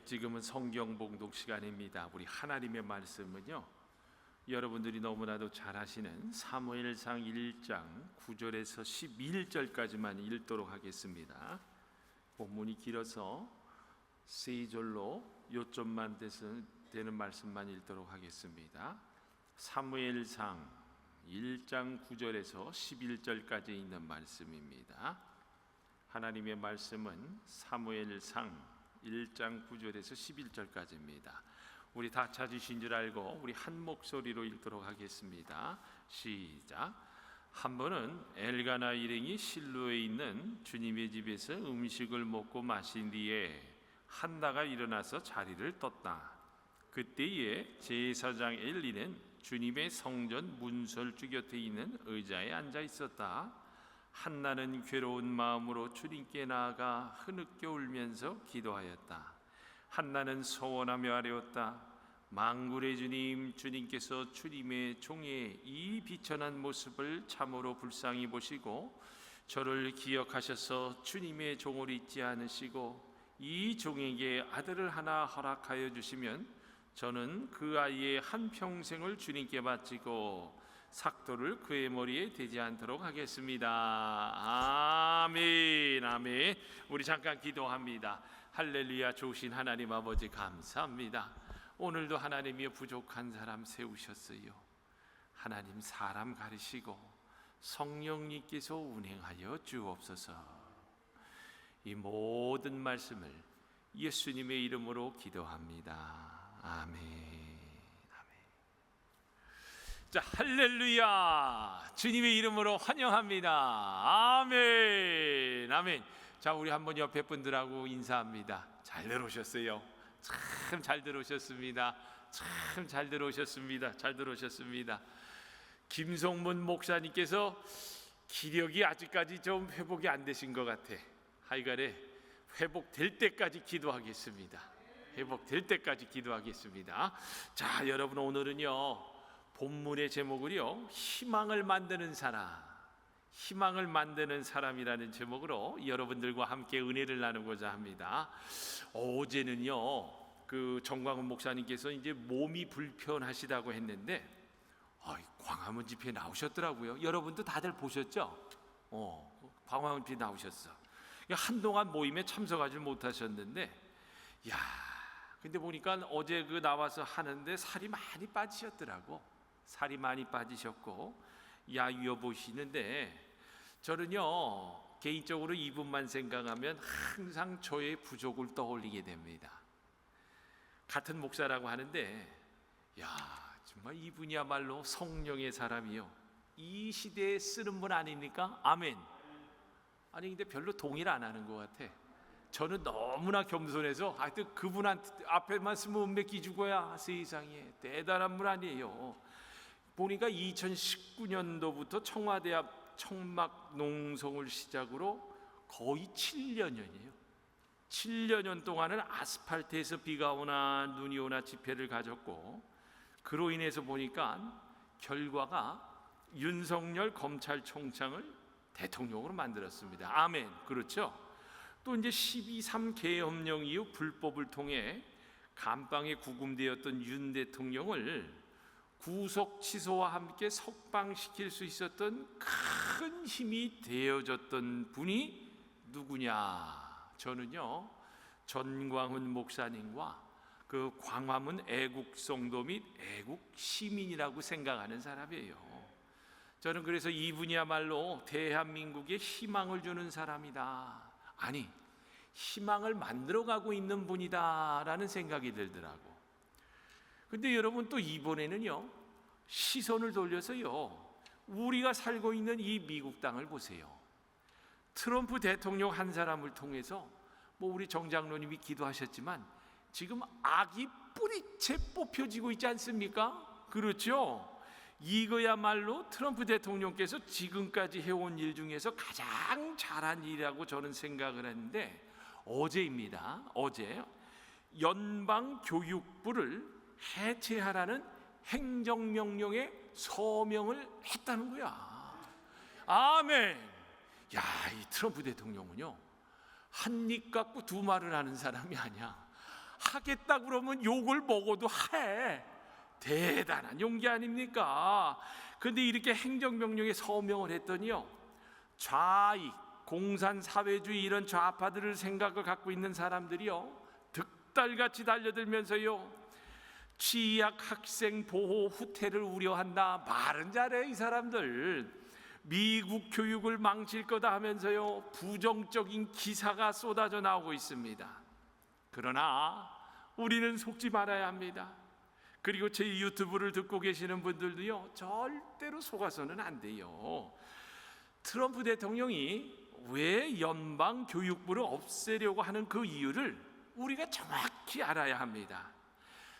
지금은 성경 봉독 시간입니다. 우리 하나님의 말씀은요, 여러분들이 너무나도 잘 아시는 사무엘상 1장 9절에서 11절까지만 읽도록 하겠습니다. 본문이 길어서 세 절로 요점만 되는 말씀만 읽도록 하겠습니다. 사무엘상 1장 9절에서 11절까지 있는 말씀입니다. 하나님의 말씀은 사무엘상 1장 9절에서 11절까지입니다. 우리 다 찾으신 줄 알고 우리 한 목소리로 읽도록 하겠습니다. 시작. 한 번은 엘가나 일행이 실로에 있는 주님의 집에서 음식을 먹고 마신 뒤에 한나가 일어나서 자리를 떴다. 그때에 제사장 엘리는 주님의 성전 문설주 곁에 있는 의자에 앉아 있었다. 한나는 괴로운 마음으로 주님께 나아가 흐느껴 울면서 기도하였다. 한나는 소원하며 아뢰었다. 만군의 주님, 주님께서 주님의 종의 이 비천한 모습을 참으로 불쌍히 보시고 저를 기억하셔서 주님의 종을 잊지 않으시고 이 종에게 아들을 하나 허락하여 주시면 저는 그 아이의 한평생을 주님께 바치고 삭도를 그의 머리에 대지 않도록 하겠습니다. 아멘. 아멘. 우리 잠깐 기도합니다. 할렐루야. 좋으신 하나님 아버지 감사합니다. 오늘도 하나님이 부족한 사람 세우셨어요. 하나님 사람 가르시고 성령님께서 운행하여 주옵소서. 이 모든 말씀을 예수님의 이름으로 기도합니다. 아멘. 자, 할렐루야. 주님의 이름으로 환영합니다. 아멘. 아멘. 자, 우리 한번 옆에 분들하고 인사합니다. 잘 들어오셨어요. 참 잘 들어오셨습니다. 참 잘 들어오셨습니다. 잘 들어오셨습니다. 김성문 목사님께서 기력이 아직까지 좀 회복이 안 되신 것 같아. 하여간에 회복될 때까지 기도하겠습니다. 회복될 때까지 기도하겠습니다. 자, 여러분, 오늘은요, 본문의 제목을요, 희망을 만드는 사람, 희망을 만드는 사람이라는 제목으로 여러분들과 함께 은혜를 나누고자 합니다. 어제는요, 그 정광훈 목사님께서 이제 몸이 불편하시다고 했는데 광화문 집회에 나오셨더라고요. 여러분도 다들 보셨죠? 광화문 집회에 나오셨어. 한동안 모임에 참석하지 못하셨는데, 근데 보니까 어제 그 나와서 하는데 살이 많이 빠지셨더라고. 살이 많이 빠지셨고 야위어 보시는데, 저는요 개인적으로 이분만 생각하면 항상 저의 부족을 떠올리게 됩니다. 같은 목사라고 하는데, 정말 이분이야말로 성령의 사람이요, 이 시대에 쓰는 분 아닙니까? 아멘. 아니 근데 별로 동의를 안 하는 것 같아. 저는 너무나 겸손해서 하여튼 그분한테 앞에만 쓰면 은맥기 주고야 세상에 대단한 분 아니에요. 보니까 2019년도부터 청와대 앞 청막 농성을 시작으로 거의 7년이에요. 7년 동안은 아스팔트에서 비가 오나 눈이 오나 집회를 가졌고, 그로 인해서 보니까 결과가 윤석열 검찰총장을 대통령으로 만들었습니다. 아멘. 그렇죠? 또 이제 12.3 계엄령 이후 불법을 통해 감방에 구금되었던 윤 대통령을 구속 취소와 함께 석방시킬 수 있었던 큰 힘이 되어줬던 분이 누구냐? 저는요, 전광훈 목사님과 그 광화문 애국성도 및 애국시민이라고 생각하는 사람이에요. 저는 그래서 이분이야말로 대한민국에 희망을 주는 사람이다, 아니 희망을 만들어가고 있는 분이다라는 생각이 들더라고. 근데 여러분, 또 이번에는요, 시선을 돌려서요, 우리가 살고 있는 이 미국 땅을 보세요. 트럼프 대통령 한 사람을 통해서 우리 정장로님이 기도하셨지만 지금 악이 뿌리채 뽑혀지고 있지 않습니까? 그렇죠? 이거야말로 트럼프 대통령께서 지금까지 해온 일 중에서 가장 잘한 일이라고 저는 생각을 했는데, 어제입니다. 어제 연방교육부를 해체하라는 행정명령에 서명을 했다는 거야. 아멘. 이 트럼프 대통령은요, 한 입 갖고 두 말을 하는 사람이 아니야. 하겠다 그러면 욕을 먹어도 해. 대단한 용기 아닙니까? 근데 이렇게 행정명령에 서명을 했더니요, 좌익, 공산사회주의 이런 좌파들을 생각을 갖고 있는 사람들이요, 득달같이 달려들면서요, 취약 학생 보호 후퇴를 우려한다. 말은 잘해 이 사람들. 미국 교육을 망칠 거다 하면서요, 부정적인 기사가 쏟아져 나오고 있습니다. 그러나 우리는 속지 말아야 합니다. 그리고 제 유튜브를 듣고 계시는 분들도요, 절대로 속아서는 안 돼요. 트럼프 대통령이 왜 연방교육부를 없애려고 하는 그 이유를 우리가 정확히 알아야 합니다.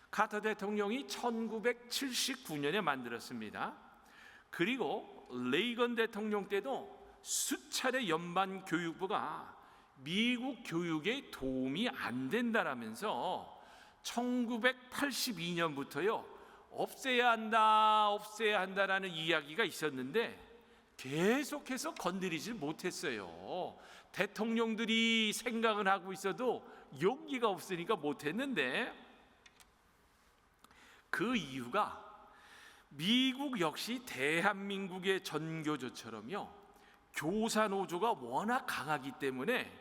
카터 대통령이 1979년에 만들었습니다. 그리고 레이건 대통령 때도 수차례 연방교육부가 미국 교육에 도움이 안 된다라면서 1982년부터요, 없애야 한다라는 이야기가 있었는데 계속해서 건드리질 못했어요. 대통령들이 생각은 하고 있어도 용기가 없으니까 못했는데, 그 이유가 미국 역시 대한민국의 전교조처럼요, 교사 노조가 워낙 강하기 때문에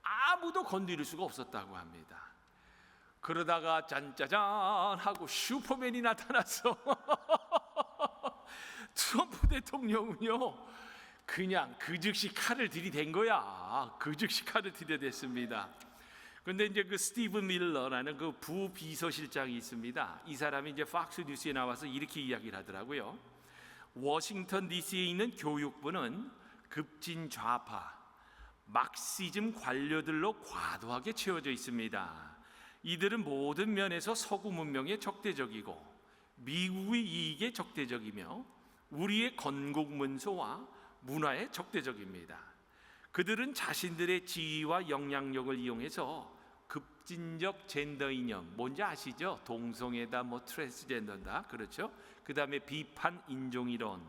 아무도 건드릴 수가 없었다고 합니다. 그러다가 짠짜잔 하고 슈퍼맨이 나타나서 트럼프 대통령은요, 그냥 그 즉시 칼을 들이댄 거야. 그 즉시 칼을 들이댔습니다. 근데 이제 그 스티브 밀러라는 그 부비서실장이 있습니다. 이 사람이 이제 팍스 뉴스에 나와서 이렇게 이야기를 하더라고요. 워싱턴 DC에 있는 교육부는 급진 좌파, 막시즘 관료들로 과도하게 채워져 있습니다. 이들은 모든 면에서 서구 문명에 적대적이고 미국의 이익에 적대적이며 우리의 건국문서와 문화에 적대적입니다. 그들은 자신들의 지위와 영향력을 이용해서 급진적 젠더 이념, 뭔지 아시죠? 동성애다, 뭐 트랜스젠더다, 그렇죠? 그 다음에 비판 인종이론,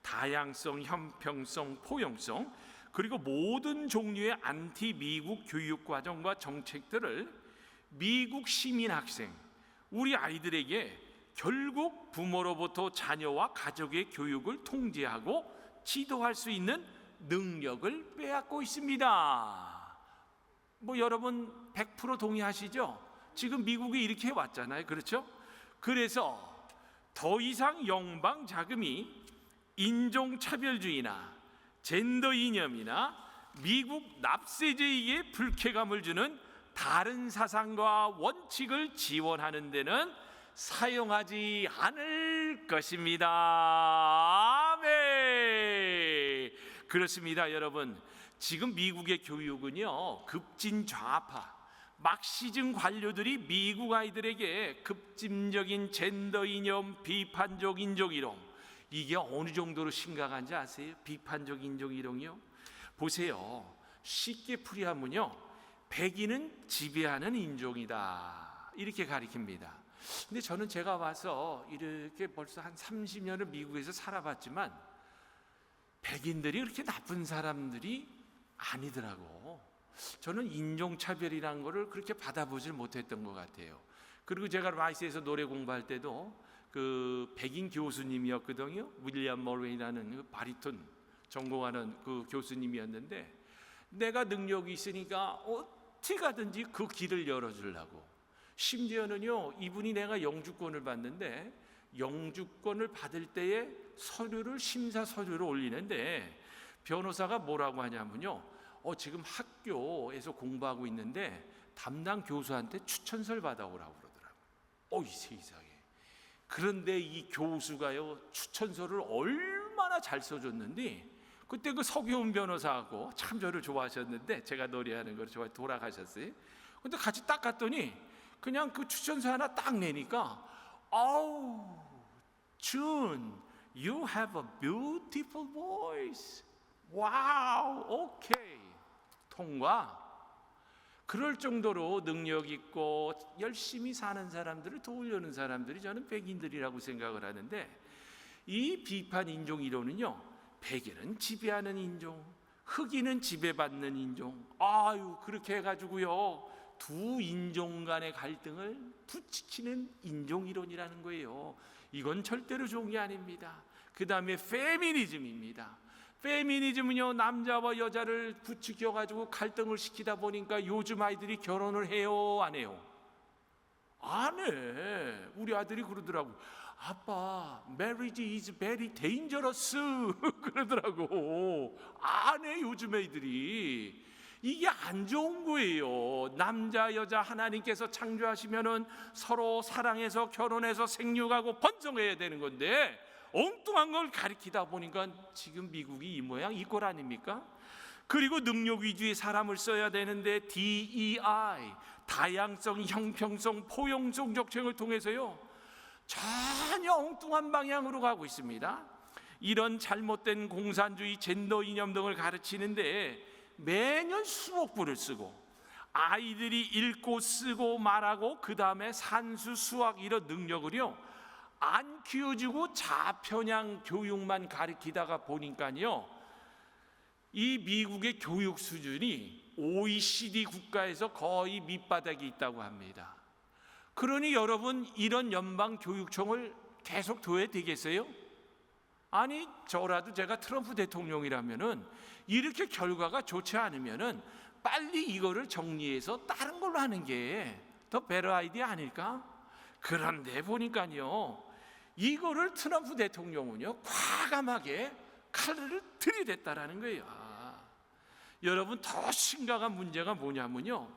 다양성, 형평성, 포용성, 그리고 모든 종류의 안티 미국 교육 과정과 정책들을 미국 시민 학생, 우리 아이들에게 결국 부모로부터 자녀와 가족의 교육을 통제하고 지도할 수 있는 능력을 빼앗고 있습니다. 뭐 여러분 100% 동의하시죠? 지금 미국이 이렇게 해왔잖아요, 그렇죠? 그래서 더 이상 연방 자금이 인종차별주의나 젠더 이념이나 미국 납세제에게 불쾌감을 주는 다른 사상과 원칙을 지원하는 데는 사용하지 않을 것입니다. 아멘. 그렇습니다, 여러분. 지금 미국의 교육은요, 급진 좌파, 막시즘 관료들이 미국 아이들에게 급진적인 젠더 이념, 비판적 인종이론, 이게 어느 정도로 심각한지 아세요? 비판적 인종이론이요? 보세요. 쉽게 풀이하면요, 백인은 지배하는 인종이다, 이렇게 가리킵니다. 근데 저는 제가 와서 이렇게 벌써 한 30년을 미국에서 살아봤지만 백인들이 그렇게 나쁜 사람들이 아니더라고. 저는 인종차별이라는 거를 그렇게 받아보질 못했던 것 같아요. 그리고 제가 라이스에서 노래 공부할 때도 그 백인 교수님이었거든요. 윌리엄 머레이라는 그 바리톤 전공하는 그 교수님이었는데, 내가 능력이 있으니까 어떻게 가든지 그 길을 열어주려고. 심지어는요, 이분이 내가 영주권을 받는데 영주권을 받을 때에 서류를 심사 서류를 올리는데 변호사가 뭐라고 하냐면요, 지금 학교에서 공부하고 있는데 담당 교수한테 추천서를 받아오라고 그러더라고요. 이 세상에. 그런데 이 교수가요, 추천서를 얼마나 잘 써줬는데, 그때 그 서기훈 변호사하고 참 저를 좋아하셨는데, 제가 노래하는 걸 좋아해 돌아가셨어요. 근데 같이 딱 갔더니 그냥 그 추천서 하나 딱 내니까, June, you have a beautiful voice. 와우, 오케이, 통과. 그럴 정도로 능력 있고 열심히 사는 사람들을 도우려는 사람들이 저는 백인들이라고 생각을 하는데, 이 비판 인종 이론은요, 백인은 지배하는 인종, 흑인은 지배받는 인종, 그렇게 해가지고요 두 인종 간의 갈등을 부추기는 인종이론이라는 거예요. 이건 절대로 좋은 게 아닙니다. 그 다음에 페미니즘입니다. 페미니즘은요, 남자와 여자를 부추겨 가지고 갈등을 시키다 보니까 요즘 아이들이 결혼을 해요, 안 해요? 안 해. 우리 아들이 그러더라고. 아빠, marriage is very dangerous 그러더라고. 안 해, 요즘 애들이. 이게 안 좋은 거예요. 남자 여자 하나님께서 창조하시면은 서로 사랑해서 결혼해서 생육하고 번성해야 되는 건데 엉뚱한 걸 가리키다 보니까 지금 미국이 이 모양 이 꼴 아닙니까? 그리고 능력 위주의 사람을 써야 되는데 DEI, 다양성, 형평성, 포용성 적정을 통해서요 전혀 엉뚱한 방향으로 가고 있습니다. 이런 잘못된 공산주의, 젠더 이념 등을 가르치는데 매년 수억 불을 쓰고 아이들이 읽고 쓰고 말하고 그 다음에 산수, 수학 이런 능력을요 안 키워주고 자편향 교육만 가르치다가 보니까요 이 미국의 교육 수준이 OECD 국가에서 거의 밑바닥에 있다고 합니다. 그러니 여러분 이런 연방교육청을 계속 둬야 되겠어요? 아니 저라도 제가 트럼프 대통령이라면은 이렇게 결과가 좋지 않으면은 빨리 이거를 정리해서 다른 걸로 하는 게 더 베러 아이디어 아닐까? 그런데 보니까요 이거를 트럼프 대통령은요 과감하게 칼을 들이댔다라는 거예요. 여러분 더 심각한 문제가 뭐냐면요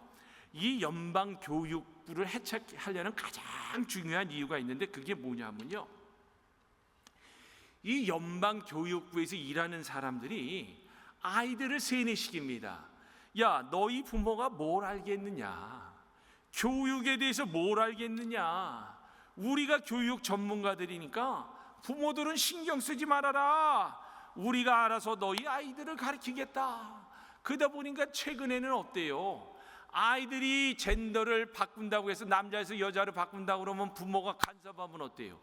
이 연방교육부를 해체하려는 가장 중요한 이유가 있는데 그게 뭐냐면요 이 연방교육부에서 일하는 사람들이 아이들을 세뇌시킵니다. 야, 너희 부모가 뭘 알겠느냐? 교육에 대해서 뭘 알겠느냐? 우리가 교육 전문가들이니까 부모들은 신경 쓰지 말아라. 우리가 알아서 너희 아이들을 가르치겠다. 그러다 보니까 최근에는 어때요? 아이들이 젠더를 바꾼다고 해서 남자에서 여자를 바꾼다고 그러면 부모가 간섭하면 어때요?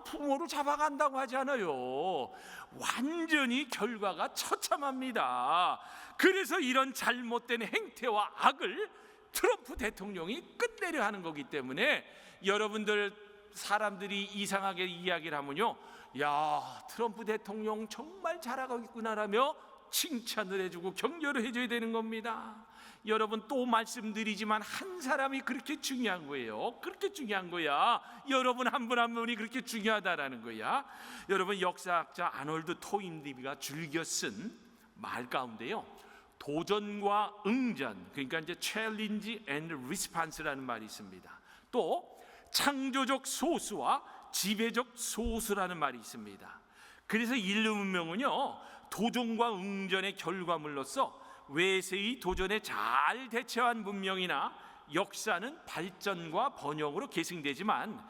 부모를 잡아간다고 하잖아요. 완전히 결과가 처참합니다. 그래서 이런 잘못된 행태와 악을 트럼프 대통령이 끝내려 하는 거기 때문에 여러분들 사람들이 이상하게 이야기를 하면요 야 트럼프 대통령 정말 잘하고 있구나라며 칭찬을 해주고 격려를 해줘야 되는 겁니다. 여러분 또 말씀드리지만 한 사람이 그렇게 중요한 거예요. 그렇게 중요한 거야. 여러분 한 분 한 분이 그렇게 중요하다라는 거야. 여러분 역사학자 아놀드 토인비가 즐겨 쓴 말 가운데요 도전과 응전, 그러니까 이제 challenge and response라는 말이 있습니다. 또 창조적 소수와 지배적 소수라는 말이 있습니다. 그래서 인류 문명은요 도전과 응전의 결과물로서 외세의 도전에 잘 대처한 문명이나 역사는 발전과 번영으로 계승되지만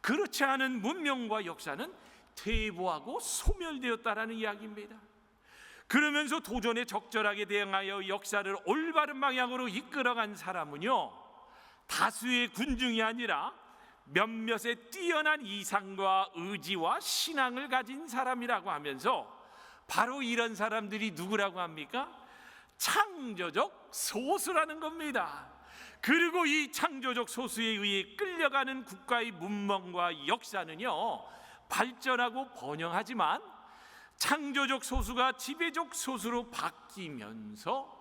그렇지 않은 문명과 역사는 퇴보하고 소멸되었다라는 이야기입니다. 그러면서 도전에 적절하게 대응하여 역사를 올바른 방향으로 이끌어간 사람은요 다수의 군중이 아니라 몇몇의 뛰어난 이상과 의지와 신앙을 가진 사람이라고 하면서 바로 이런 사람들이 누구라고 합니까? 창조적 소수라는 겁니다. 그리고 이 창조적 소수에 의해 끌려가는 국가의 문명과 역사는요 발전하고 번영하지만 창조적 소수가 지배적 소수로 바뀌면서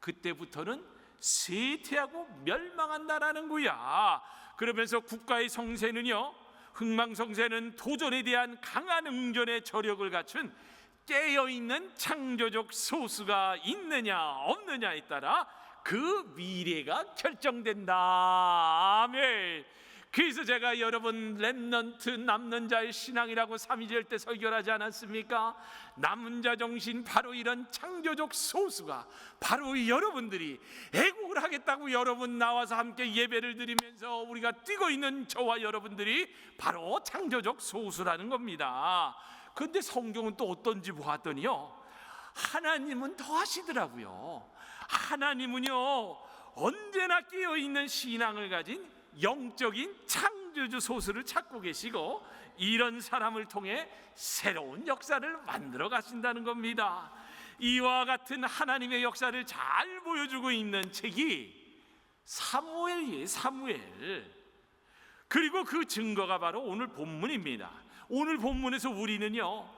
그때부터는 쇠퇴하고 멸망한다라는 거야. 그러면서 국가의 성세는요 흥망성세는 도전에 대한 강한 응전의 저력을 갖춘 깨어있는 창조적 소수가 있느냐 없느냐에 따라 그 미래가 결정된다. 아멘. 그래서 제가 여러분 렘넌트 남는 자의 신앙이라고 3.2절 때 설교하지 않았습니까? 남은 자 정신, 바로 이런 창조적 소수가 바로 여러분들이 애국을 하겠다고 여러분 나와서 함께 예배를 드리면서 우리가 뛰고 있는 저와 여러분들이 바로 창조적 소수라는 겁니다. 그런데 성경은 또 어떤지 보았더니요 하나님은 더 하시더라고요. 하나님은요 언제나 깨어있는 신앙을 가진 영적인 창조주 소수를 찾고 계시고 이런 사람을 통해 새로운 역사를 만들어 가신다는 겁니다. 이와 같은 하나님의 역사를 잘 보여주고 있는 책이 사무엘이에요, 사무엘. 그리고 그 증거가 바로 오늘 본문입니다. 오늘 본문에서 우리는요,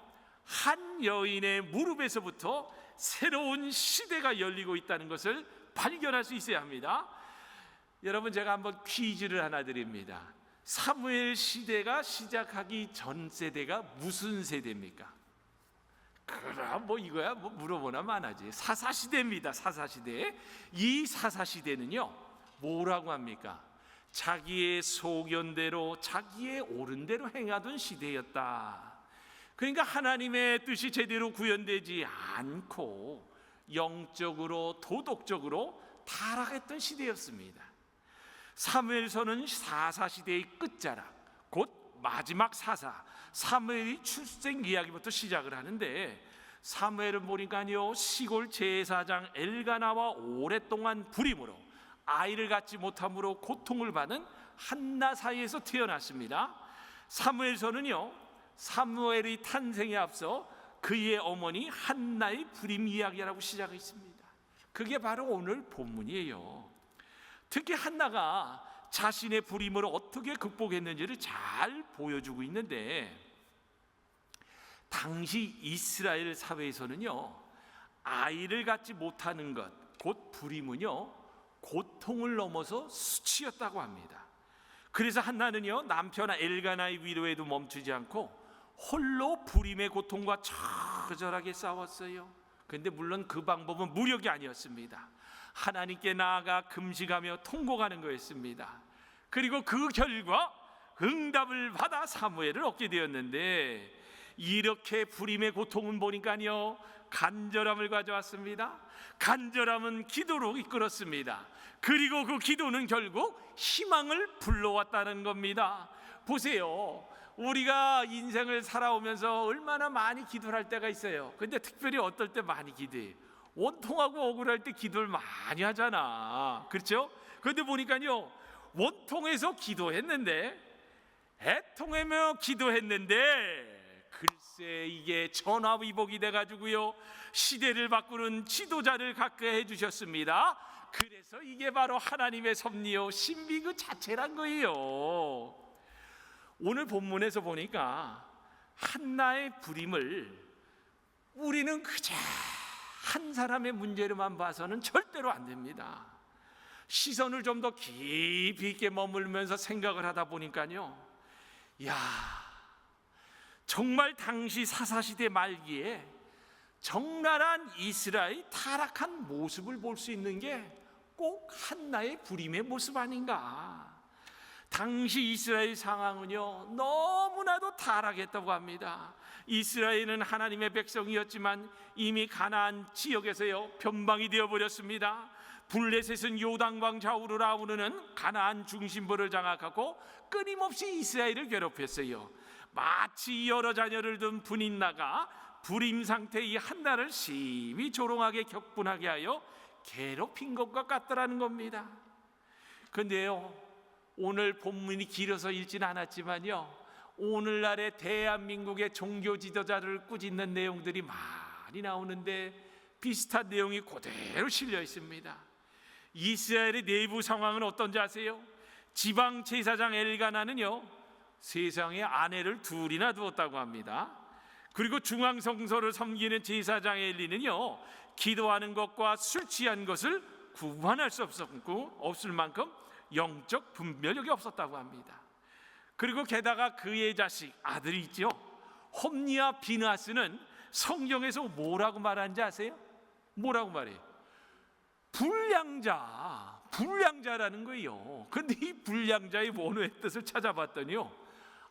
한 여인의 무릎에서부터 새로운 시대가 열리고 있다는 것을 발견할 수 있어야 합니다. 여러분, 제가 한번 퀴즈를 하나 드립니다. 사무엘 시대가 시작하기 전 세대가 무슨 세대입니까? 그럼 뭐 이거야 뭐 물어보나 마나지. 사사시대입니다. 사사시대. 이 사사시대는요, 뭐라고 합니까? 자기의 소견대로 자기의 옳은 대로 행하던 시대였다. 그러니까 하나님의 뜻이 제대로 구현되지 않고 영적으로 도덕적으로 타락했던 시대였습니다. 사무엘서는 사사시대의 끝자락, 곧 마지막 사사 사무엘의 출생 이야기부터 시작을 하는데, 사무엘은 보니까요, 시골 제사장 엘가나와 오랫동안 불임으로 아이를 갖지 못함으로 고통을 받은 한나 사이에서 태어났습니다. 사무엘서는요, 사무엘의 탄생에 앞서 그의 어머니 한나의 불임 이야기라고 시작했습니다. 그게 바로 오늘 본문이에요. 특히 한나가 자신의 불임을 어떻게 극복했는지를 잘 보여주고 있는데, 당시 이스라엘 사회에서는요, 아이를 갖지 못하는 것, 곧 불임은요, 고통을 넘어서 수치였다고 합니다. 그래서 한나는요, 남편 엘가나의 위로에도 멈추지 않고 홀로 불임의 고통과 처절하게 싸웠어요. 그런데 물론 그 방법은 무력이 아니었습니다. 하나님께 나아가 금식하며 통곡하는 거였습니다. 그리고 그 결과 응답을 받아 사무엘을 얻게 되었는데, 이렇게 불임의 고통은 보니까요, 간절함을 가져왔습니다. 간절함은 기도로 이끌었습니다. 그리고 그 기도는 결국 희망을 불러왔다는 겁니다. 보세요, 우리가 인생을 살아오면서 얼마나 많이 기도를 할 때가 있어요. 근데 특별히 어떨 때 많이 기도해요? 원통하고 억울할 때 기도를 많이 하잖아, 그렇죠? 그런데 보니까요, 원통해서 기도했는데, 애통하며 기도했는데, 글쎄 이게 전화위복이 돼가지고요, 시대를 바꾸는 지도자를 갖게 해주셨습니다. 그래서 이게 바로 하나님의 섭리요 신비 그 자체란 거예요. 오늘 본문에서 보니까 한나의 불임을 우리는 그저 한 사람의 문제로만 봐서는 절대로 안 됩니다. 시선을 좀 더 깊이 있게 머물면서 생각을 하다 보니까요, 야, 정말 당시 사사시대 말기에 적나라한 이스라엘의 타락한 모습을 볼 수 있는 게 꼭 한나의 불임의 모습 아닌가. 당시 이스라엘 상황은요, 너무나도 타락했다고 합니다. 이스라엘은 하나님의 백성이었지만 이미 가나안 지역에서요, 변방이 되어버렸습니다. 블레셋은 요단강 좌우를 아우르는 가나안 중심부를 장악하고 끊임없이 이스라엘을 괴롭혔어요. 마치 여러 자녀를 둔 분인나가 불임 상태의 한나를 심히 조롱하게 격분하게 하여 괴롭힌 것과 같더라는 겁니다. 그런데요, 오늘 본문이 길어서 읽지는 않았지만요, 오늘날의 대한민국의 종교 지도자를 꾸짖는 내용들이 많이 나오는데 비슷한 내용이 그대로 실려 있습니다. 이스라엘의 내부 상황은 어떤지 아세요? 지방 제사장 엘가나는요, 세상에 아내를 둘이나 두었다고 합니다. 그리고 중앙성소를 섬기는 제사장 엘리는요, 기도하는 것과 술 취한 것을 구분할 수 없을 만큼 영적 분별력이 없었다고 합니다. 그리고 게다가 그의 자식 아들이 있죠, 홈니와 비느하스는 성경에서 뭐라고 말하는지 아세요? 뭐라고 말해요? 불량자라는 거예요. 그런데 이 불량자의 원어의 뜻을 찾아봤더니요,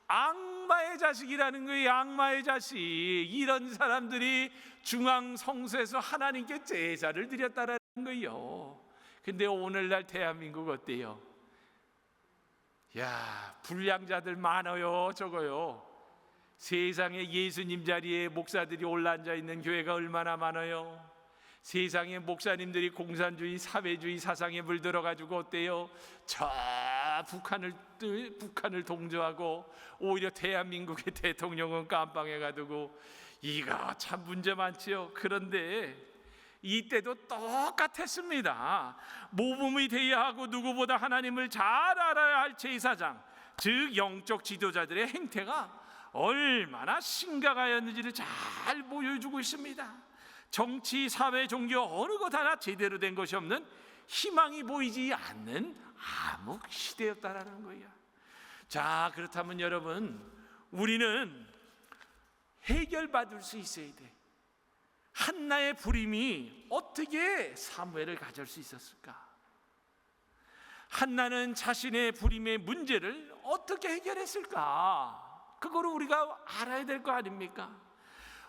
악마의 자식이라는 거예요. 악마의 자식. 이런 사람들이 중앙 성소에서 하나님께 제사를 드렸다라는 거예요. 근데 오늘날 대한민국 어때요? 야, 불량자들 많아요. 적어요. 세상에 예수님 자리에 목사들이 올라앉아 있는 교회가 얼마나 많아요. 세상에 목사님들이 공산주의 사회주의 사상에 물들어가지고 어때요? 저 북한을 동조하고 오히려 대한민국의 대통령은 깜빵에 가두고, 이거 참 문제 많지요. 그런데 이때도 똑같았습니다. 모범이 되어야 하고 누구보다 하나님을 잘 알아야 할 제사장, 즉 영적 지도자들의 행태가 얼마나 심각하였는지를 잘 보여주고 있습니다. 정치, 사회, 종교 어느 것 하나 제대로 된 것이 없는 희망이 보이지 않는 암흑 시대였다라는 거예요. 자, 그렇다면 여러분, 우리는 해결받을 수 있어야 돼. 한나의 불임이 어떻게 사무엘을 가져올 수 있었을까? 한나는 자신의 불임의 문제를 어떻게 해결했을까? 그거를 우리가 알아야 될 거 아닙니까?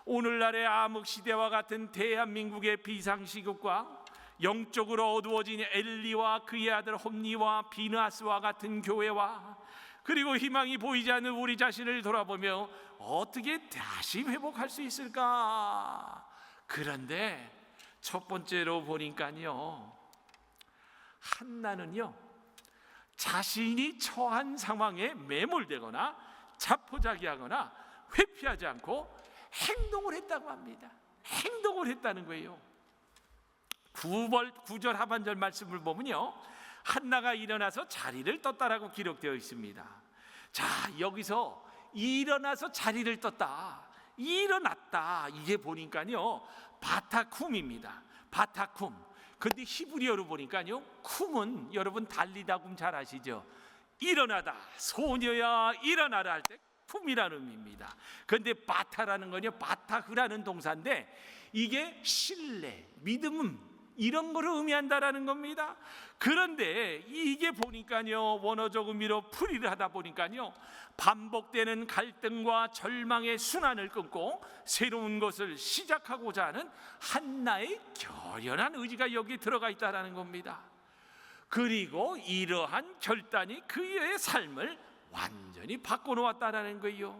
오늘날의 암흑시대와 같은 대한민국의 비상시국과 영적으로 어두워진 엘리와 그의 아들 홈니와 비느하스와 같은 교회와 그리고 희망이 보이지 않는 우리 자신을 돌아보며 어떻게 다시 회복할 수 있을까? 그런데 첫 번째로 보니까요, 한나는요 자신이 처한 상황에 매몰되거나 자포자기하거나 회피하지 않고 행동을 했다고 합니다. 행동을 했다는 거예요. 9절 하반절 말씀을 보면요, 한나가 일어나서 자리를 떴다라고 기록되어 있습니다. 자, 여기서 일어나서 자리를 떴다, 일어났다, 이게 보니까요 바타쿰입니다. 바타쿰. 근데 히브리어로 보니까요, 쿰은 여러분 달리다굼 잘 아시죠? 일어나다, 소녀야 일어나라 할 때 쿰이라는 의미입니다. 근데 바타라는 건요, 바타흐라는 동사인데 이게 신뢰, 믿음 이런 거를 의미한다라는 겁니다. 그런데 이게 보니까요, 원어적 의미로 풀이를 하다 보니까요, 반복되는 갈등과 절망의 순환을 끊고 새로운 것을 시작하고자 하는 한나의 결연한 의지가 여기 들어가 있다라는 겁니다. 그리고 이러한 결단이 그의 삶을 완전히 바꿔놓았다라는 거예요.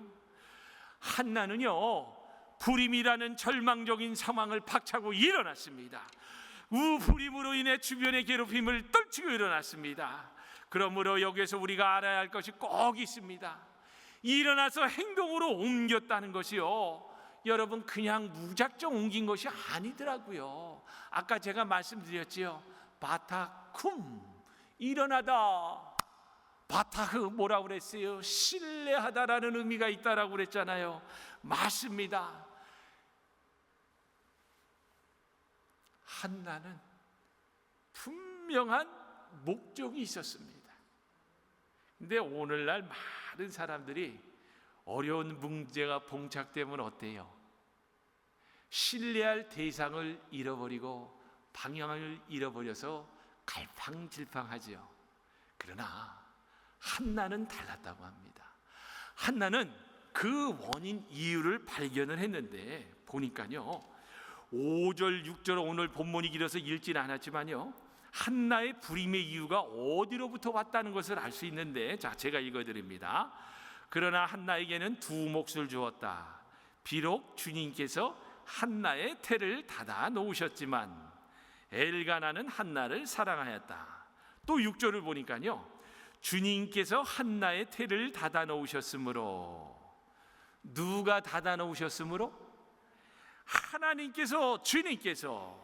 한나는요, 불임이라는 절망적인 상황을 박차고 일어났습니다. 불임으로 인해 주변의 괴롭힘을 떨치고 일어났습니다. 그러므로 여기에서 우리가 알아야 할 것이 꼭 있습니다. 일어나서 행동으로 옮겼다는 것이요, 여러분 그냥 무작정 옮긴 것이 아니더라고요. 아까 제가 말씀드렸지요, 바타쿰, 일어나다. 바타흐 뭐라고 그랬어요? 신뢰하다라는 의미가 있다라고 그랬잖아요. 맞습니다. 한나는 분명한 목적이 있었습니다. 근데 오늘날 많은 사람들이 어려운 문제가 봉착되면 어때요? 신뢰할 대상을 잃어버리고 방향을 잃어버려서 갈팡질팡하지요. 그러나 한나는 달랐다고 합니다. 한나는 그 원인 이유를 발견을 했는데 보니까요, 5절 6절 오늘 본문이 길어서 읽지는 않았지만요, 한나의 불임의 이유가 어디로부터 왔다는 것을 알 수 있는데, 자, 제가 읽어드립니다. 그러나 한나에게는 두 몫을 주었다. 비록 주님께서 한나의 태를 닫아 놓으셨지만 엘가나는 한나를 사랑하였다. 또 6절을 보니까요, 주님께서 한나의 태를 닫아 놓으셨으므로, 누가 닫아 놓으셨으므로? 하나님께서, 주님께서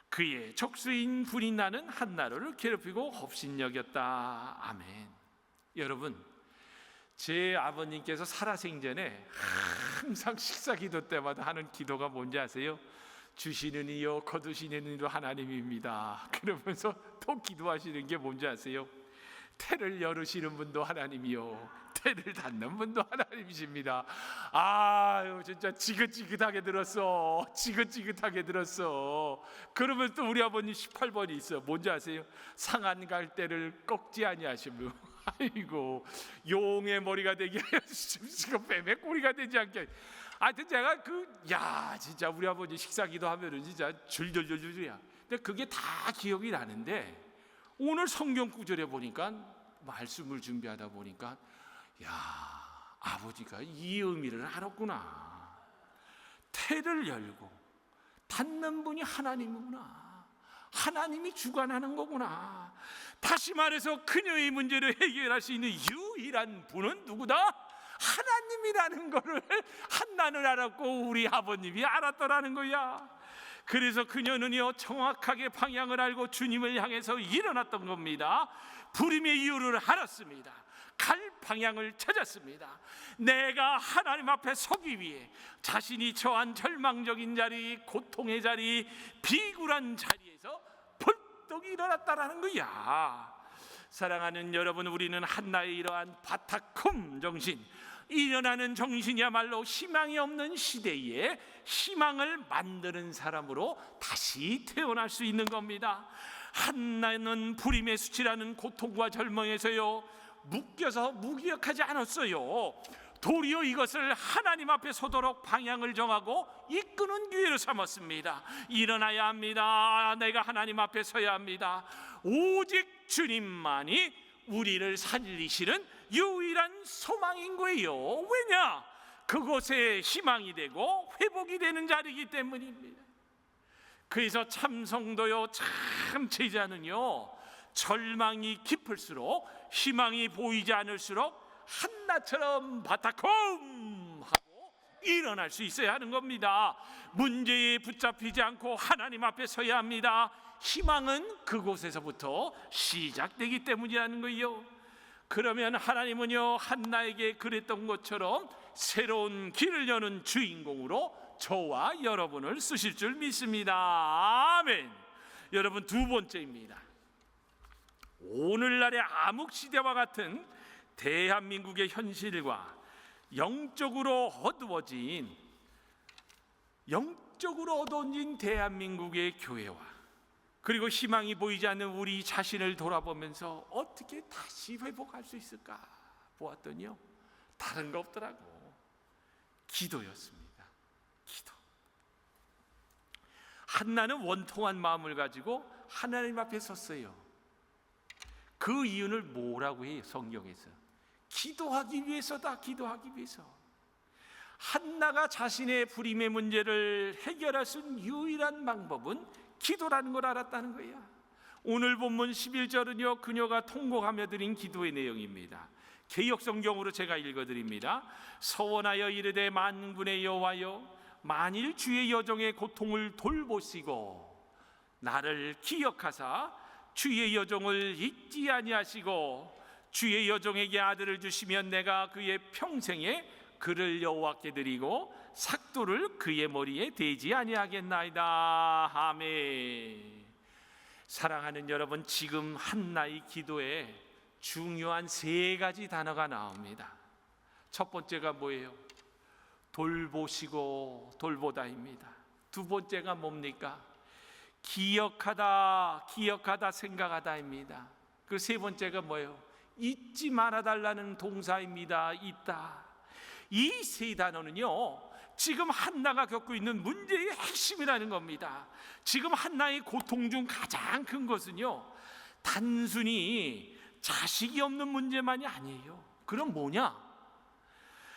그의 척수인 불이 나는 한나를 괴롭히고 업신여겼다. 아멘. 여러분, 제 아버님께서 살아생전에 항상 식사 기도 때마다 하는 기도가 뭔지 아세요? 주시는 이요 거두시는 이도 하나님입니다. 그러면서 또 기도하시는 게 뭔지 아세요? 태를 열으시는 분도 하나님이요, 태를 닫는 분도 하나님이십니다. 아유, 진짜 지긋지긋하게 들었어. 지긋지긋하게 들었어. 그러면 또 우리 아버님 18번이 있어. 뭔지 아세요? 상한 갈대를 꺾지 아니하시며, 아이고, 용의 머리가 되게 하여 주시고 뱀의 꼬리가 되지 않게. 하여튼 제가 진짜 우리 아버지 식사기도 하면은 진짜 줄줄줄줄이야. 근데 그게 다 기억이 나는데, 오늘 성경 구절에 보니까, 말씀을 준비하다 보니까, 야, 아버지가 이 의미를 알았구나. 태를 열고 닫는 분이 하나님이구나. 하나님이 주관하는 거구나. 다시 말해서 그녀의 문제를 해결할 수 있는 유일한 분은 누구다? 하나님이라는 거를 한나는 알았고 우리 아버님이 알았더라는 거야. 그래서 그녀는요 정확하게 방향을 알고 주님을 향해서 일어났던 겁니다. 부림의 이유를 알았습니다. 갈 방향을 찾았습니다. 내가 하나님 앞에 서기 위해 자신이 처한 절망적인 자리, 고통의 자리, 비굴한 자리에서 벌떡 일어났다라는 거야. 사랑하는 여러분, 우리는 한나의 이러한 바타콤 정신, 일어나는 정신이야말로 희망이 없는 시대에 희망을 만드는 사람으로 다시 태어날 수 있는 겁니다. 한나는 불임의 수치라는 고통과 절망에서요 묶여서 무기력하지 않았어요. 도리어 이것을 하나님 앞에 서도록 방향을 정하고 이끄는 기회로 삼았습니다. 일어나야 합니다. 내가 하나님 앞에 서야 합니다. 오직 주님만이 우리를 살리시는 유일한 소망인 거예요. 왜냐? 그곳에 희망이 되고 회복이 되는 자리이기 때문입니다. 그래서 참 성도요, 참 제자는요, 절망이 깊을수록, 희망이 보이지 않을수록 한나처럼 바타콤 하고 일어날 수 있어야 하는 겁니다. 문제에 붙잡히지 않고 하나님 앞에 서야 합니다. 희망은 그곳에서부터 시작되기 때문이라는 거예요. 그러면 하나님은요 한나에게 그랬던 것처럼 새로운 길을 여는 주인공으로 저와 여러분을 쓰실 줄 믿습니다. 아멘. 여러분, 두 번째입니다. 오늘날의 암흑시대와 같은 대한민국의 현실과 영적으로 어두워진 대한민국의 교회와 그리고 희망이 보이지 않는 우리 자신을 돌아보면서 어떻게 다시 회복할 수 있을까 보았더니요, 다른 거 없더라고. 기도였습니다. 기도. 한나는 원통한 마음을 가지고 하나님 앞에 섰어요. 그 이유를 뭐라고 해요? 성경에서 기도하기 위해서다. 기도하기 위해서. 한나가 자신의 불임의 문제를 해결할 수 있는 유일한 방법은 기도라는 걸 알았다는 거야. 오늘 본문 11절은요 그녀가 통곡하며 드린 기도의 내용입니다. 개역성경으로 제가 읽어드립니다. 서원하여 이르되 만군의 여호와여, 만일 주의 여종의 고통을 돌보시고 나를 기억하사 주의 여종을 잊지 아니하시고 주의 여종에게 아들을 주시면 내가 그의 평생에 그를 여호와께 드리고 삭도를 그의 머리에 대지 아니하겠나이다. 아멘. 사랑하는 여러분, 지금 한나의 기도에 중요한 세 가지 단어가 나옵니다. 첫 번째가 뭐예요? 돌보시고 돌보다입니다. 두 번째가 뭡니까? 기억하다, 기억하다, 생각하다입니다. 그 세 번째가 뭐예요? 잊지 말아달라는 동사입니다. 잊다. 이 세 단어는요 지금 한나가 겪고 있는 문제의 핵심이라는 겁니다. 지금 한나의 고통 중 가장 큰 것은요 단순히 자식이 없는 문제만이 아니에요. 그럼 뭐냐?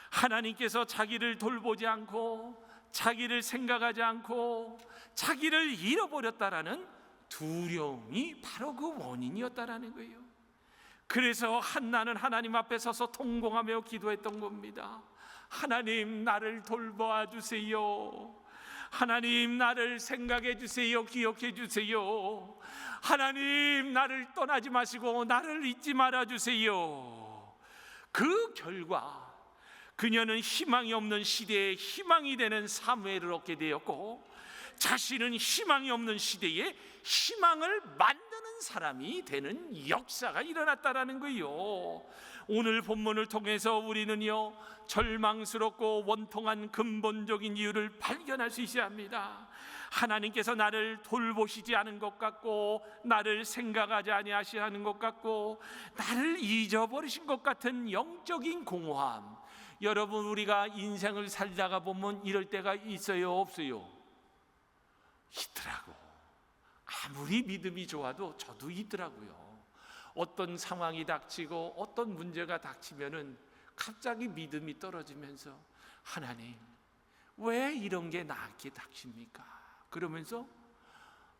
하나님께서 자기를 돌보지 않고 자기를 생각하지 않고 자기를 잃어버렸다라는 두려움이 바로 그 원인이었다라는 거예요. 그래서 한나는 하나님 앞에 서서 통곡하며 기도했던 겁니다. 하나님, 나를 돌보아 주세요. 하나님, 나를 생각해 주세요. 기억해 주세요. 하나님, 나를 떠나지 마시고 나를 잊지 말아 주세요. 그 결과 그녀는 희망이 없는 시대에 희망이 되는 사무엘을 얻게 되었고, 자신은 희망이 없는 시대에 희망을 만드는 사람이 되는 역사가 일어났다라는 거예요. 오늘 본문을 통해서 우리는요 절망스럽고 원통한 근본적인 이유를 발견할 수 있어야 합니다. 하나님께서 나를 돌보시지 않은 것 같고, 나를 생각하지 아니하시는 것 같고, 나를 잊어버리신 것 같은 영적인 공허함. 여러분, 우리가 인생을 살다가 보면 이럴 때가 있어요, 없어요? 있더라고. 아무리 믿음이 좋아도 저도 있더라고요. 어떤 상황이 닥치고 어떤 문제가 닥치면은 갑자기 믿음이 떨어지면서, 하나님, 왜 이런 게 나에게 닥칩니까? 그러면서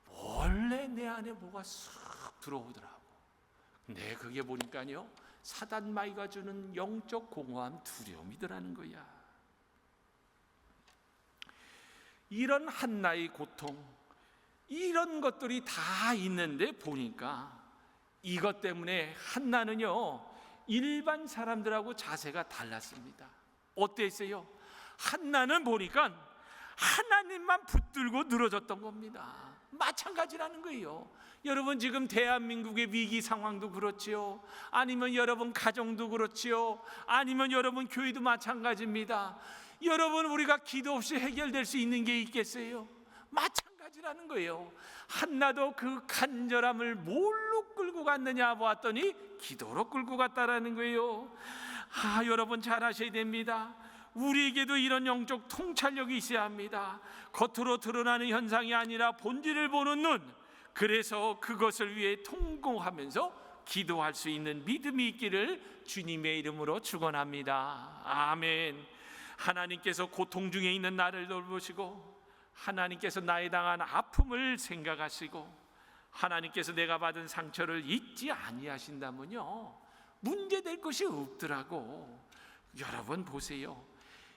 원래 내 안에 뭐가 싹 들어오더라고. 근데 그게 보니까요 사단 마귀가 주는 영적 공허함, 두려움이더라는 거야. 이런 한나의 고통, 이런 것들이 다 있는데 보니까 이것 때문에 한나는요 일반 사람들하고 자세가 달랐습니다. 어땠어요? 한나는 보니까 하나님만 붙들고 늘어졌던 겁니다. 마찬가지라는 거예요. 여러분 지금 대한민국의 위기 상황도 그렇지요. 아니면 여러분 가정도 그렇지요. 아니면 여러분 교회도 마찬가지입니다. 여러분 우리가 기도 없이 해결될 수 있는 게 있겠어요? 마찬가지라는 거예요. 한나도 그 간절함을 뭘로 끌고 갔느냐 보았더니 기도로 끌고 갔다라는 거예요. 여러분 잘 아셔야 됩니다. 우리에게도 이런 영적 통찰력이 있어야 합니다. 겉으로 드러나는 현상이 아니라 본질을 보는 눈, 그래서 그것을 위해 통곡하면서 기도할 수 있는 믿음이 있기를 주님의 이름으로 축원합니다. 아멘. 하나님께서 고통 중에 있는 나를 돌보시고, 하나님께서 나에 당한 아픔을 생각하시고, 하나님께서 내가 받은 상처를 잊지 아니하신다면요 문제될 것이 없더라고. 여러분 보세요.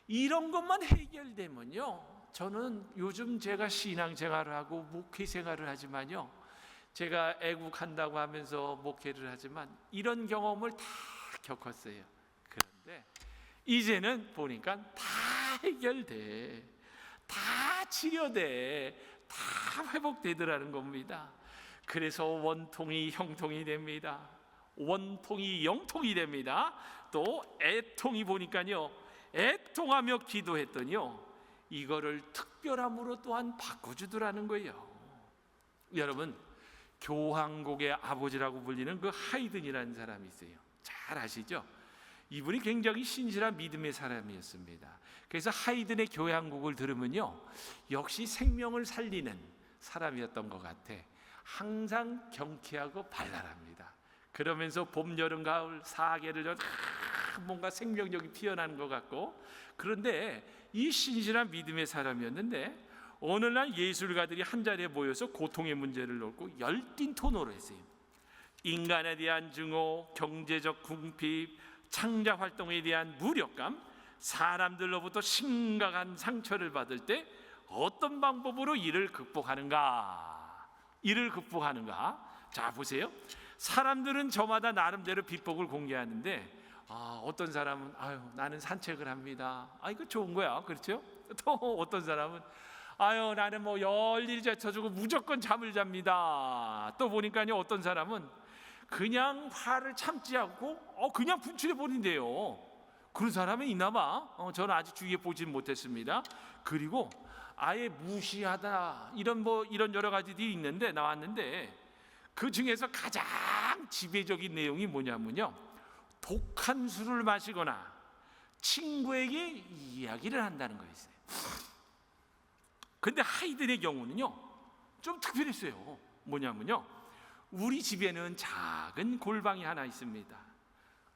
이런 것만 해결되면요, 저는 요즘 제가 신앙생활을 하고 목회생활을 하지만요, 제가 애국한다고 하면서 목회를 하지만 이런 경험을 다 겪었어요. 그런데 이제는 보니까 다 해결돼, 다 치료돼, 다 회복되더라는 겁니다. 그래서 원통이 형통이 됩니다. 원통이 영통이 됩니다. 또 애통이 보니까요, 애통하며 기도했더니요 이거를 특별함으로 또한 바꿔주더라는 거예요. 여러분 교황곡의 아버지라고 불리는 그 하이든이라는 사람이 있어요. 잘 아시죠? 이분이 굉장히 신실한 믿음의 사람이었습니다. 그래서 하이든의 교향곡을 들으면요 역시 생명을 살리는 사람이었던 것 같아. 항상 경쾌하고 발랄합니다. 그러면서 봄, 여름, 가을 4계를 뭔가 생명력이 피어나는 것 같고, 그런데 이 신실한 믿음의 사람이었는데 어느 날 예술가들이 한자리에 모여서 고통의 문제를 놓고 열띤 토론을 했어요. 인간에 대한 증오, 경제적 궁핍, 창작 활동에 대한 무력감, 사람들로부터 심각한 상처를 받을 때 어떤 방법으로 이를 극복하는가? 자 보세요. 사람들은 저마다 나름대로 비법을 공개하는데 어떤 사람은 나는 산책을 합니다. 이거 좋은 거야, 그렇죠? 또 어떤 사람은 나는 뭐 열일이 제쳐주고 무조건 잠을 잡니다. 또 보니까요 어떤 사람은 그냥 화를 참지 않고 그냥 분출해 버린대요. 그런 사람이 있나 봐. 저는 아직 주위에 보진 못했습니다. 그리고 아예 무시하다, 이런 여러 가지들이 있는데 나왔는데, 그 중에서 가장 지배적인 내용이 뭐냐면요, 독한 술을 마시거나 친구에게 이야기를 한다는 거였어요. 근데 하이든의 경우는요 좀 특별했어요. 뭐냐면요, 우리 집에는 작은 골방이 하나 있습니다.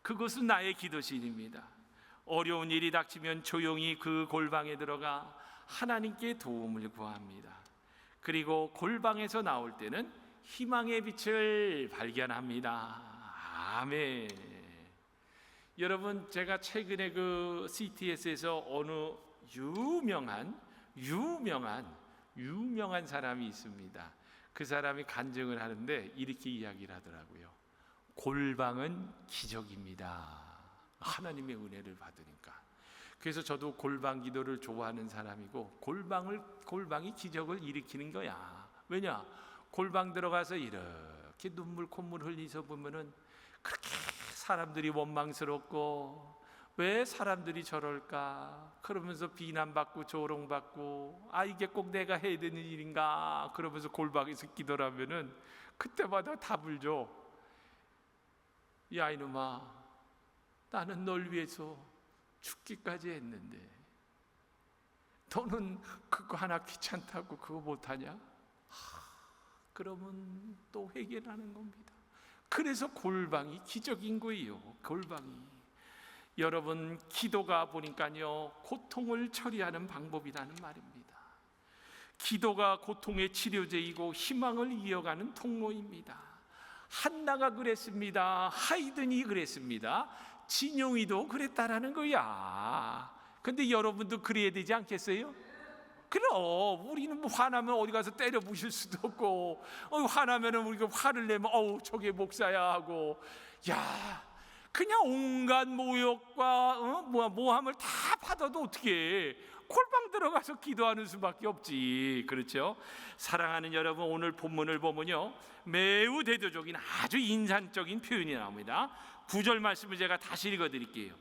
그것은 나의 기도실입니다. 어려운 일이 닥치면 조용히 그 골방에 들어가 하나님께 도움을 구합니다. 그리고 골방에서 나올 때는 희망의 빛을 발견합니다. 아멘. 여러분 제가 최근에 그 CTS에서 어느 유명한 사람이 있습니다. 그 사람이 간증을 하는데 이렇게 이야기를 하더라고요. 골방은 기적입니다. 하나님의 은혜를 받으니까. 그래서 저도 골방 기도를 좋아하는 사람이고, 골방이 기적을 일으키는 거야. 왜냐? 골방 들어가서 이렇게 눈물 콧물 흘리서 보면은 그렇게 사람들이 원망스럽고, 왜 사람들이 저럴까 그러면서 비난받고 조롱받고, 이게 꼭 내가 해야 되는 일인가 그러면서 골방에서 기도를 하면은 그때마다 답을 줘. 야 이놈아, 나는 널 위해서 죽기까지 했는데 너는 그거 하나 귀찮다고 그거 못하냐? 그러면 또 회개하는 겁니다. 그래서 골방이 기적인 거예요. 골방이. 여러분 기도가 보니까요 고통을 처리하는 방법이라는 말입니다. 기도가 고통의 치료제이고 희망을 이어가는 통로입니다. 한나가 그랬습니다. 하이든이 그랬습니다. 진용이도 그랬다라는 거야. 근데 여러분도 그래야 되지 않겠어요? 그럼 우리는 뭐 화나면 어디 가서 때려 부실 수도 없고, 화나면은 우리가 화를 내면 저게 목사야 하고, 야 그냥 온갖 모욕과 모함을 다 받아도 어떻게 골방 들어가서 기도하는 수밖에 없지. 그렇죠? 사랑하는 여러분, 오늘 본문을 보면요 매우 대표적인 아주 인상적인 표현이 나옵니다. 9절 말씀을 제가 다시 읽어드릴게요.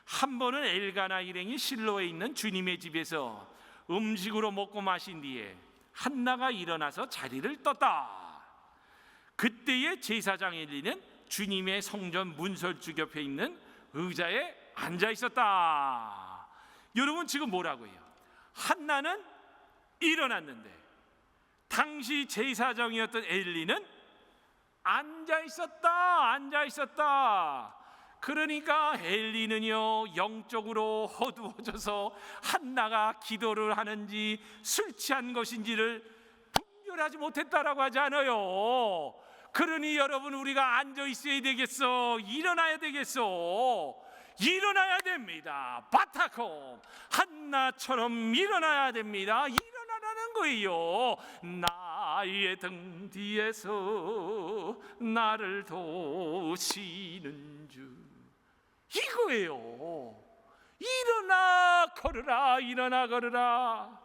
한 번은 엘가나 일행이 실로에 있는 주님의 집에서 음식으로 먹고 마신 뒤에 한나가 일어나서 자리를 떴다. 그때에 제사장 엘리는 주님의 성전 문설주 옆에 있는 의자에 앉아 있었다. 여러분 지금 뭐라고 해요? 한나는 일어났는데 당시 제사장이었던 엘리는 앉아 있었다. 그러니까 엘리는요 영적으로 어두워져서 한나가 기도를 하는지 술 취한 것인지를 분별하지 못했다라고 하지 않아요. 그러니 여러분, 우리가 앉아 있어야 되겠어? 일어나야 되겠어? 일어나야 됩니다. 바타콤 한나처럼 일어나야 됩니다. 일어나라는 거예요. 나의 등 뒤에서 나를 도우시는 주, 이거예요. 일어나 걸으라, 일어나 걸으라.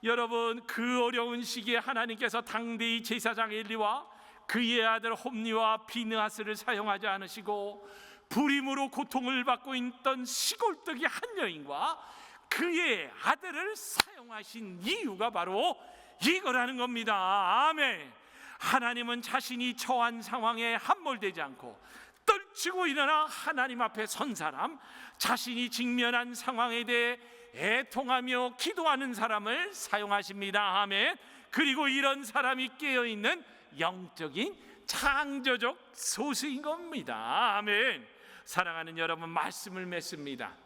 여러분, 그 어려운 시기에 하나님께서 당대의 제사장 엘리와 그의 아들 홈리와 비느하스를 사용하지 않으시고 불임으로 고통을 받고 있던 시골뜨기 한 여인과 그의 아들을 사용하신 이유가 바로 이거라는 겁니다. 아멘. 하나님은 자신이 처한 상황에 함몰되지 않고 떨치고 일어나 하나님 앞에 선 사람, 자신이 직면한 상황에 대해 애통하며 기도하는 사람을 사용하십니다. 아멘. 그리고 이런 사람이 깨어있는 영적인 창조적 소수인 겁니다. 아멘. 사랑하는 여러분, 말씀을 맺습니다.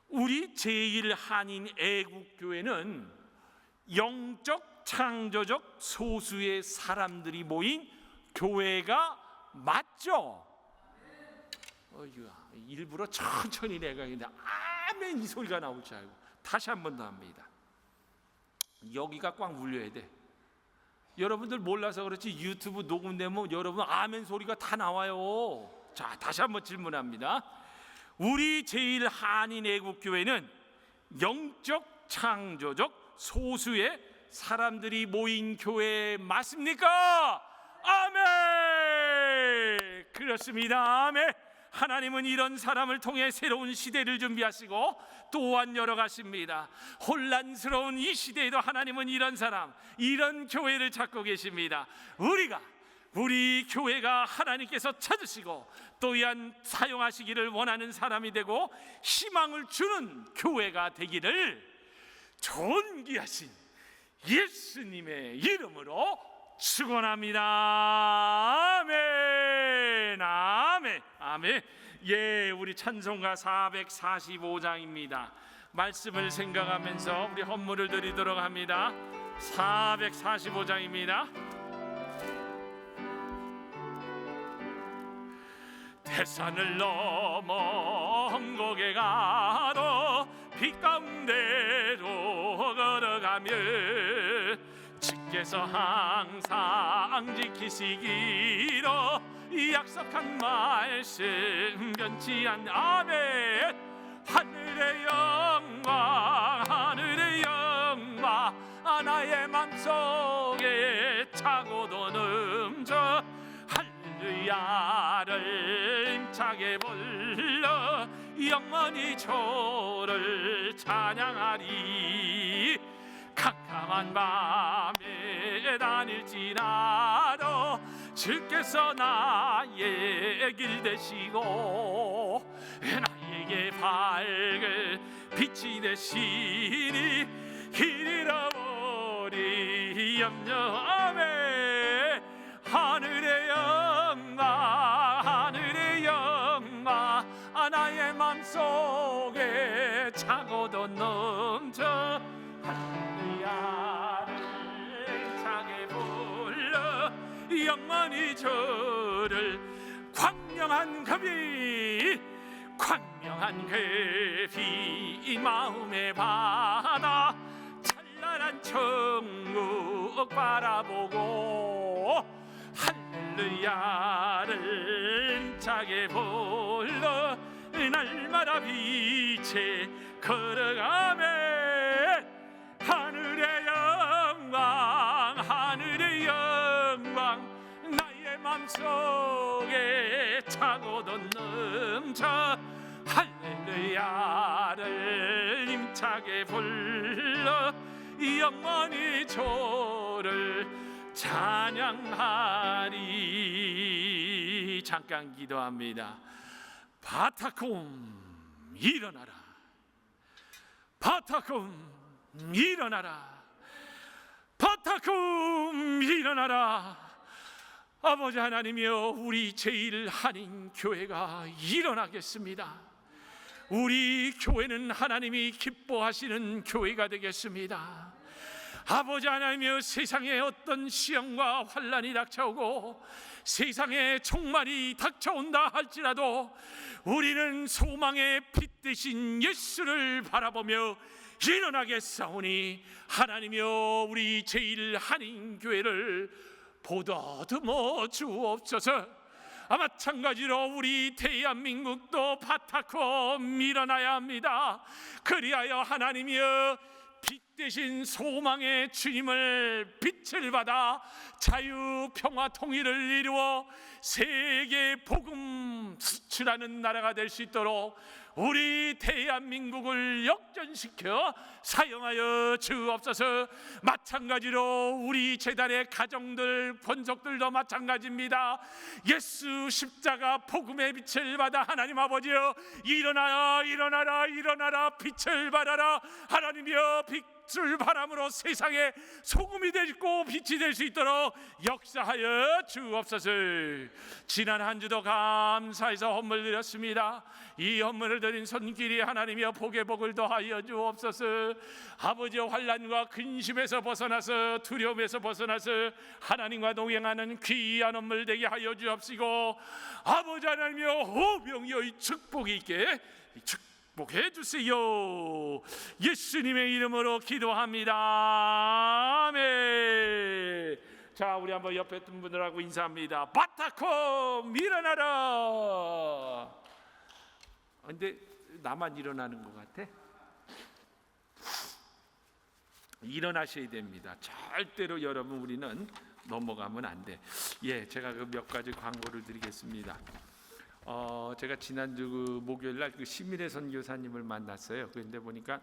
우리 제1한인 애국교회는 영적 창조적 소수의 사람들이 모인 교회가 맞죠? 일부러 천천히 내가 있는데 아멘 이 소리가 나올 줄 알고 다시 한 번 더 합니다. 여기가 꽉 울려야 돼. 여러분들 몰라서 그렇지 유튜브 녹음되면 여러분 아멘 소리가 다 나와요. 자, 다시 한번 질문합니다. 우리 제1한인 애국교회는 영적 창조적 소수의 사람들이 모인 교회 맞습니까? 아멘. 그렇습니다. 아멘. 하나님은 이런 사람을 통해 새로운 시대를 준비하시고 또한 열어가십니다. 혼란스러운 이 시대에도 하나님은 이런 사람, 이런 교회를 찾고 계십니다. 우리 교회가 하나님께서 찾으시고 또한 사용하시기를 원하는 사람이 되고 희망을 주는 교회가 되기를 존귀하신 예수님의 이름으로 축원합니다. 아멘. 아멘. 아멘. 예, 우리 찬송가 445장입니다. 말씀을 생각하면서 우리 헌물을 드리도록 합니다. 445장입니다. 태산을 넘어 헝곡에 가도 빛 가운데로 걸어가며 주께서 항상 지키시기로 약속한 말씀 변치 않는 아멘. 하늘의 영광 하늘의 영광 나의 맘속에 차고도 넘쳐 할렐루야를 힘차게 불러 영원히 주를 찬양하리. 캄캄한 밤에 다닐지라도 주께서 나의 길 되시고 나에게 밝은 빛이 되시니 길 잃어버리 염려. 아멘. 하늘의 영광 하늘의 영광 나의 맘속에 차고도 넘쳐 할렐루야를 차게 불러 영원히 주를 광명한 급이 마음의 바다 찬란한 천국 바라보고 할렐루야를 힘차게 불러 날마다 빛에 걸어가매 하늘의 영광 하늘의 영광 나의 맘속에 차고도 넘쳐 할렐루야를 힘차게 불러 영원히 주를 찬양하리. 잠깐 기도합니다. 바타콤 일어나라. 바타콤 일어나라. 바타콤 일어나라. 아버지 하나님이여, 우리 제1한인교회가 일어나겠습니다. 우리 교회는 하나님이 기뻐하시는 교회가 되겠습니다. 아버지 하나님이여, 세상에 어떤 시험과 환난이 닥쳐오고 세상에 종말이 닥쳐온다 할지라도 우리는 소망의 빛 되신 예수를 바라보며 일어나겠사오니 하나님이여, 우리 제1한인교회를 보다듬어 주옵소서. 마찬가지로 우리 대한민국도 바타코 일어나야 합니다. 그리하여 하나님이여, 빛 대신 소망의 주님을 빛을 받아 자유 평화 통일을 이루어 세계 복음 수출하는 나라가 될 수 있도록 우리 대한민국을 역전시켜 사용하여 주옵소서. 마찬가지로 우리 재단의 가정들 본속들도 마찬가지입니다. 예수 십자가 복음의 빛을 받아 하나님 아버지여, 일어나라 일어나라 일어나라, 빛을 발하라. 하나님이여, 빛을 바람으로 세상에 소금이 되고 빛이 될 수 있도록 역사하여 주옵소서. 지난 한 주도 감사해서 헌물 드렸습니다. 이 헌물을 드린 손길이 하나님이여 복의 복을 더하여 주옵소서. 아버지의 환난과 근심에서 벗어나서 두려움에서 벗어나서 하나님과 동행하는 귀한 헌물 되게 하여 주옵시고, 아버지 하나님이여, 오병이의 축복이 있게 축복해 주세요. 예수님의 이름으로 기도합니다. 아멘. 자, 우리 한번 옆에 있던 분들하고 인사합니다. 바타콤 일어나라. 근데 나만 일어나는 것 같아? 일어나셔야 됩니다. 절대로 여러분, 우리는 넘어가면 안 돼. 예, 제가 그 몇 가지 광고를 드리겠습니다. 제가 지난주 그 목요일 날 그 심일의 선교사님을 만났어요. 그런데 보니까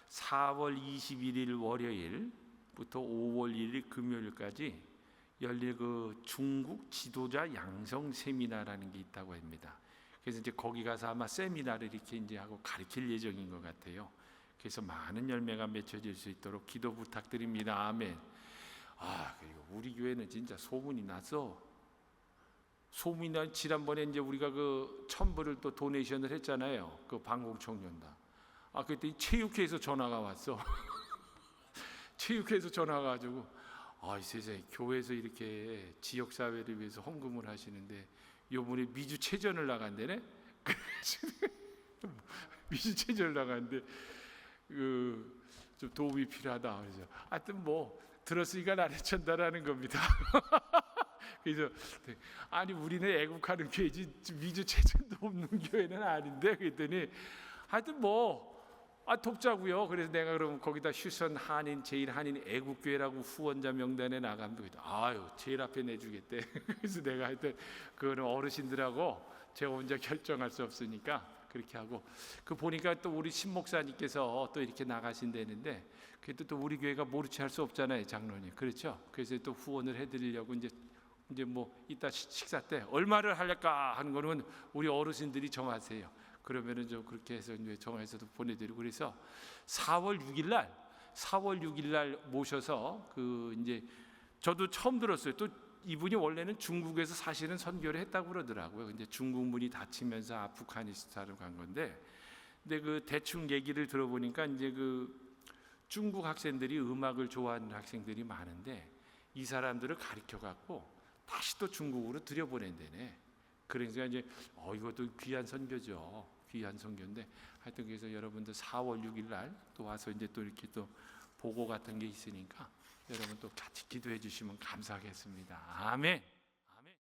4월 21일 월요일부터 5월 1일 금요일까지 열릴 그 중국 지도자 양성 세미나라는 게 있다고 합니다. 그래서 이제 거기 가서 아마 세미나를 이렇게 이제 하고 가르칠 예정인 것 같아요. 그래서 많은 열매가 맺혀질 수 있도록 기도 부탁드립니다. 아멘. 그리고 우리 교회는 진짜 소문이 나서, 소문이 난 지난번에 이제 우리가 그 1,000불을 또 도네이션을 했잖아요. 그 방공 청년단. 그때 체육회에서 전화가 왔어. 체육회에서 전화가 가지고, 이 세상에 교회에서 이렇게 지역 사회를 위해서 헌금을 하시는데 요번에 미주체전을 나간대네. 미주체전을 나갔는데 좀 도움이 필요하다. 그래서 하여튼 뭐 들었으니까 나를 천다라는 겁니다. 그래서 아니, 우리는 애국하는 교회지 미주체전도 없는 교회는 아닌데, 그랬더니 하여튼 뭐 돕자고요. 그래서 내가 그럼 거기다 휴선 한인 제1한인 애국교회라고 후원자 명단에 나가면 제일 앞에 내주겠대. 그래서 내가 하여튼 그거는 어르신들하고 제가 혼자 결정할 수 없으니까 그렇게 하고, 그 보니까 또 우리 신목사님께서 또 이렇게 나가신다는데, 그래도 또 우리 교회가 모르지 할 수 없잖아요, 장로님. 그렇죠? 그래서 또 후원을 해드리려고 이제 뭐 이따 식사 때 얼마를 할까 하는 거는 우리 어르신들이 정하세요. 그러면은 좀 그렇게 해서 이제 정해서도 보내드리고, 그래서 4월 6일 날 모셔서 이제 저도 처음 들었어요. 또 이분이 원래는 중국에서 사실은 선교를 했다고 그러더라고요. 이제 중국 문이 닫히면서 아프가니스탄으로 간 건데, 근데 그 대충 얘기를 들어보니까 이제 그 중국 학생들이 음악을 좋아하는 학생들이 많은데 이 사람들을 가르쳐 갖고 다시 또 중국으로 들여보낸다네. 그러니까 이제 이것도 귀한 선교죠. 귀한 선교인데, 하여튼 그래서 여러분들 4월 6일 날 또 와서 이제 또 이렇게 또 보고 같은 게 있으니까 여러분 또 같이 기도해 주시면 감사하겠습니다. 아멘.